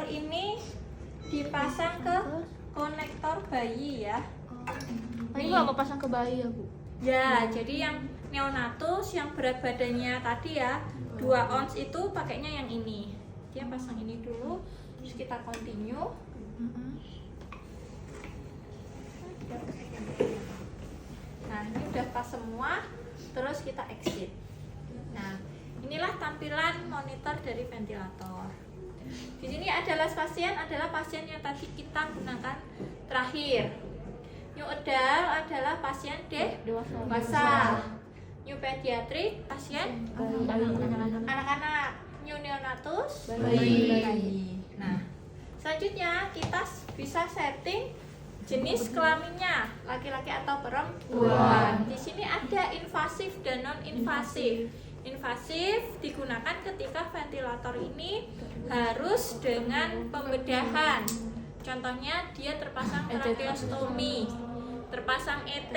ini dipasang ke konektor bayi ya. Ini nggak mau pasang ke bayi ya, Bu? Ya, jadi yang neonatus yang berat badannya tadi ya 2 ons itu pakainya yang ini. Dia pasang ini dulu, terus kita continue. Nah, ini udah pas semua, terus kita exit. Nah, inilah tampilan monitor dari ventilator. Di sini adalah pasien yang tadi kita gunakan terakhir. New adult adalah pasien dewasa. New pediatric pasien anak-anak. New neonatus bayi. Nah, selanjutnya kita bisa setting jenis kelaminnya, laki-laki atau perempuan. Di sini ada invasif dan non-invasif. Invasif digunakan ketika ventilator ini harus dengan pembedahan. Contohnya dia terpasang tracheostomi, terpasang ET,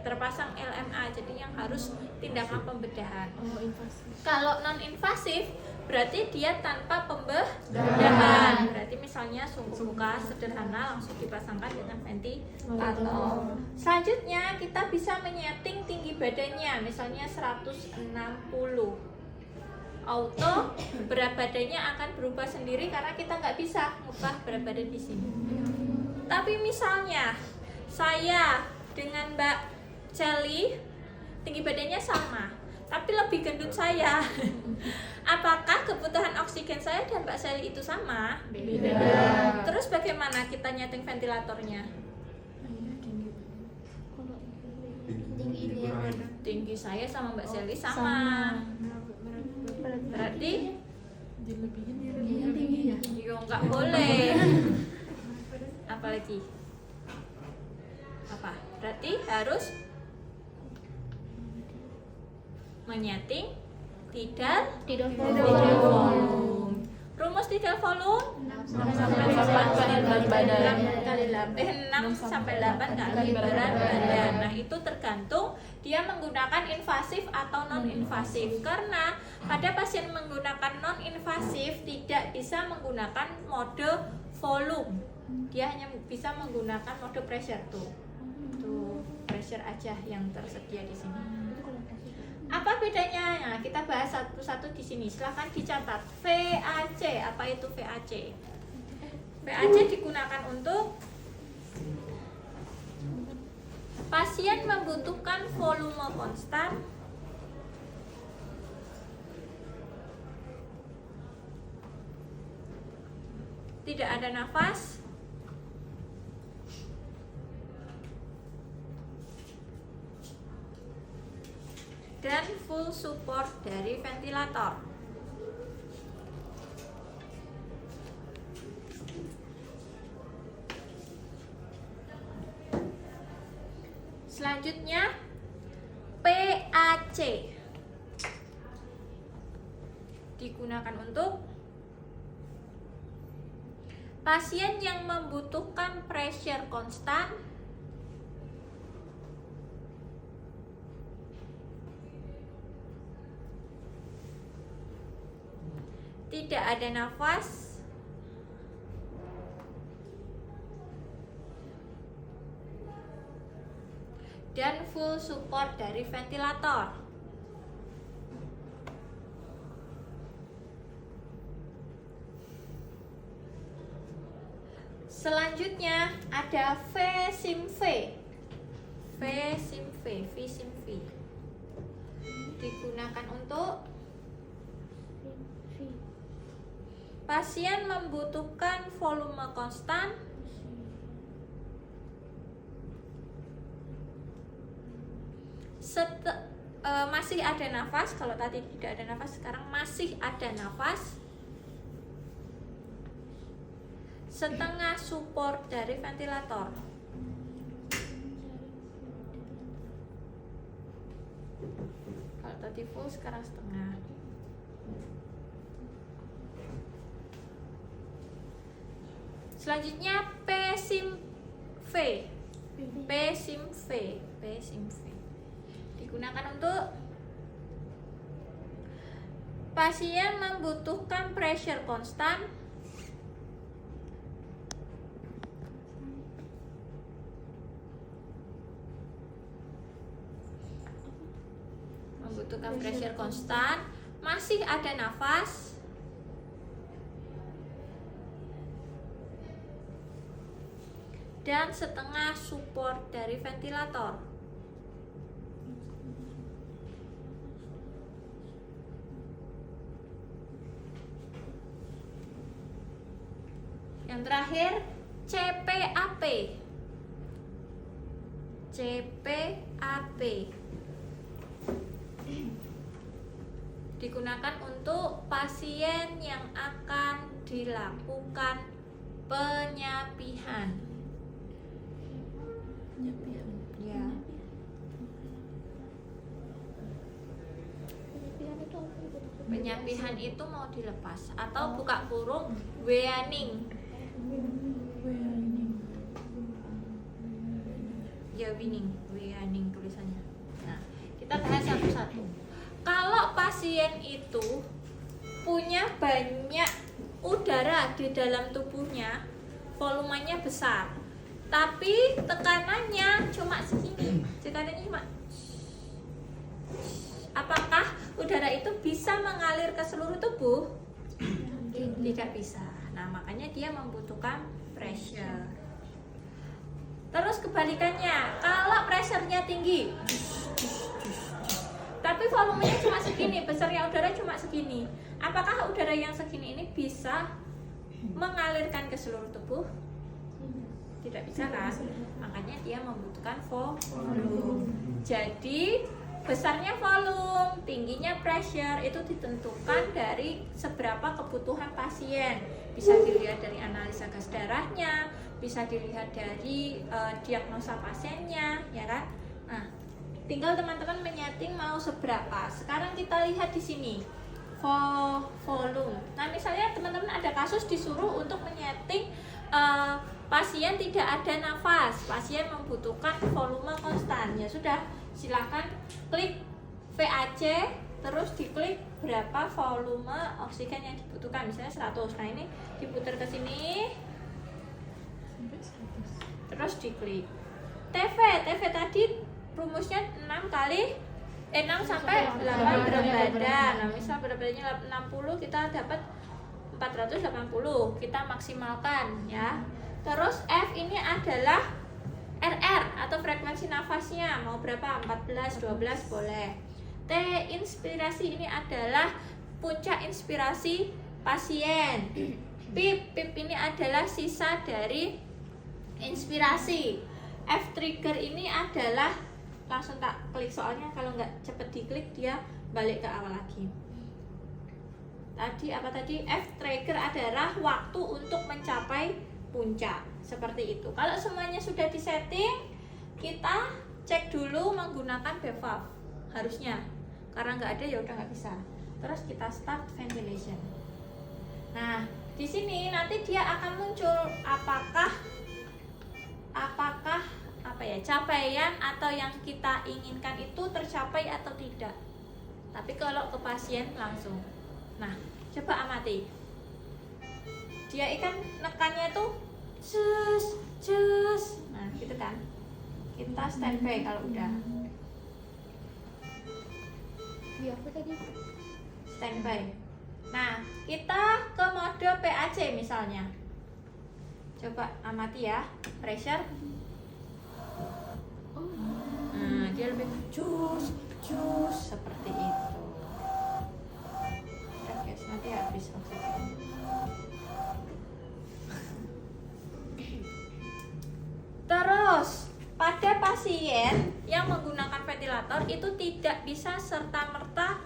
terpasang LMA, jadi yang harus tindakan pembedahan. Kalau non-invasif berarti dia tanpa pembedahan. Berarti misalnya sumbu muka sederhana langsung dipasangkan dengan ventilator. Selanjutnya kita bisa menyeting tinggi badannya, misalnya 160. Auto berat badannya akan berubah sendiri karena kita nggak bisa ngubah berat badan di sini. Tapi misalnya saya dengan Mbak Celi tinggi badannya sama, tapi lebih gendut saya. Apakah kebutuhan oksigen saya dan Mbak Sally itu sama? Beda. Terus bagaimana kita nyeting ventilatornya? Tinggi saya sama Mbak Sally sama. Berarti yo nggak boleh. Apalagi? Apa? Berarti harus menyeting tidal volume. Rumus tidal volume 6 sampai 8 kali berat badan. Nah, itu tergantung dia menggunakan invasif atau non invasif. Karena pada pasien menggunakan non invasif tidak bisa menggunakan mode volume. Dia hanya bisa menggunakan mode pressure tuh. Tuh, pressure aja yang tersedia di sini. Apa bedanya? Nah, kita bahas satu-satu di sini. Silahkan dicatat. VAC, apa itu VAC? VAC digunakan untuk pasien membutuhkan volume konstan tidak ada nafas dan full support dari ventilator. Selanjutnya PAC digunakan untuk pasien yang membutuhkan pressure konstan tidak ada nafas dan full support dari ventilator. Selanjutnya ada V-SIMV. V-SIMV digunakan untuk pasien membutuhkan volume konstan masih ada nafas. Kalau tadi tidak ada nafas, sekarang masih ada nafas, setengah support dari ventilator. Kalau tadi full, sekarang setengah. Selanjutnya PSIMV. Digunakan untuk pasien membutuhkan pressure konstan membutuhkan pressure konstan, masih ada nafas, dan setengah support dari ventilator. Yang terakhir CPAP. CPAP digunakan untuk pasien yang akan dilakukan penyapihan. Ya. Penyapihan itu mau dilepas atau buka kurung weaning. Ya, weaning tulisannya. Nah, kita bahas satu-satu. Kalau pasien itu punya banyak udara di dalam tubuhnya, volumenya besar, tapi tekanannya cuma segini, tekanannya cuma, apakah udara itu bisa mengalir ke seluruh tubuh? Tidak bisa. Nah, makanya dia membutuhkan pressure. Terus kebalikannya, kalau pressure-nya tinggi, tapi volumenya cuma segini, besarnya udara cuma segini, apakah udara yang segini ini bisa mengalirkan ke seluruh tubuh? Tidak bisa kan? Makanya dia membutuhkan volume. Jadi besarnya volume, tingginya pressure itu ditentukan dari seberapa kebutuhan pasien. Bisa dilihat dari analisa gas darahnya, bisa dilihat dari diagnosa pasiennya, ya kan? Nah, tinggal teman-teman menyeting mau seberapa. Sekarang kita lihat di sini volume. Nah, misalnya teman-teman ada kasus disuruh untuk menyeting pasien tidak ada nafas, pasien membutuhkan volume konstan. Ya sudah, silakan klik VAC, terus diklik berapa volume oksigen yang dibutuhkan, misalnya 100. Nah, ini diputar ke sini, terus diklik TV tadi rumusnya 6 sampai 8 berat badan. Nah, misal berat badannya 60, kita dapat 480, kita maksimalkan ya. Terus F ini adalah RR atau frekuensi nafasnya, mau berapa? 14, 12 boleh. T inspirasi ini adalah puncak inspirasi pasien. Pip ini adalah sisa dari inspirasi. F trigger ini adalah, langsung tak klik soalnya kalau nggak cepet diklik dia balik ke awal lagi. Tadi apa tadi? F trigger adalah waktu untuk mencapai puncak, seperti itu. Kalau semuanya sudah disetting, kita cek dulu menggunakan BVAP harusnya. Karena nggak ada ya udah nggak bisa. Terus kita start ventilation. Nah, di sini nanti dia akan muncul apakah apa ya, capaian atau yang kita inginkan itu tercapai atau tidak. Tapi kalau ke pasien langsung. Nah, coba amati. Dia ikan nekannya itu cus. Nah, gitu kan. Kita standby kalau udah. Iya, apa tadi? Standby. Nah, kita ke mode PAC misalnya. Coba amati ya, pressure. Nah, dia lebih cus seperti itu. Udah guys, nanti habis oksigen. Terus, pada pasien yang menggunakan ventilator itu tidak bisa serta-merta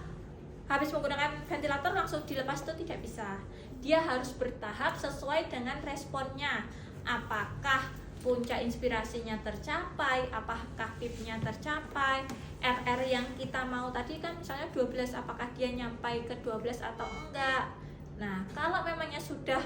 habis menggunakan ventilator langsung dilepas, itu tidak bisa. Dia harus bertahap sesuai dengan responnya. Apakah puncak inspirasinya tercapai, apakah PIP-nya tercapai, RR yang kita mau tadi kan misalnya 12, apakah dia nyampai ke 12 atau enggak. Nah, kalau memangnya sudah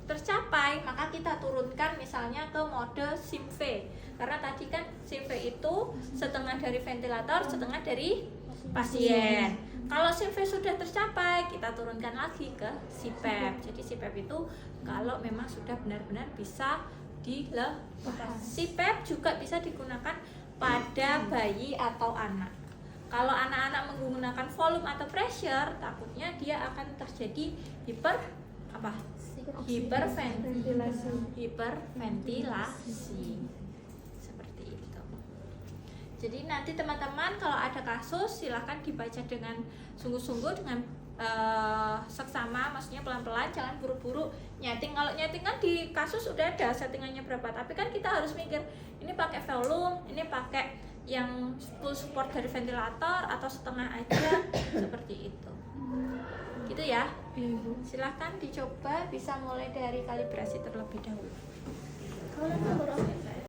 tercapai, maka kita turunkan misalnya ke mode SIMV. Karena tadi kan SIMV itu setengah dari ventilator, setengah dari pasien. Kalau SIMV sudah tercapai, kita turunkan lagi ke CPAP. Jadi CPAP itu kalau memang sudah benar-benar bisa dilepas. CPAP juga bisa digunakan pada bayi atau anak. Kalau anak-anak menggunakan volume atau pressure, takutnya dia akan terjadi hiperventilasi. Seperti itu. Jadi nanti teman-teman kalau ada kasus silahkan dibaca dengan sungguh-sungguh, dengan seksama, maksudnya pelan-pelan, jangan buru-buru nyeting. Kalau nyeting kan di kasus udah ada settingannya berapa, tapi kan kita harus mikir ini pakai volume, ini pakai yang full support dari ventilator atau setengah aja. Seperti itu. Gitu ya. Silahkan dicoba, bisa mulai dari kalibrasi terlebih dahulu. Kalau baru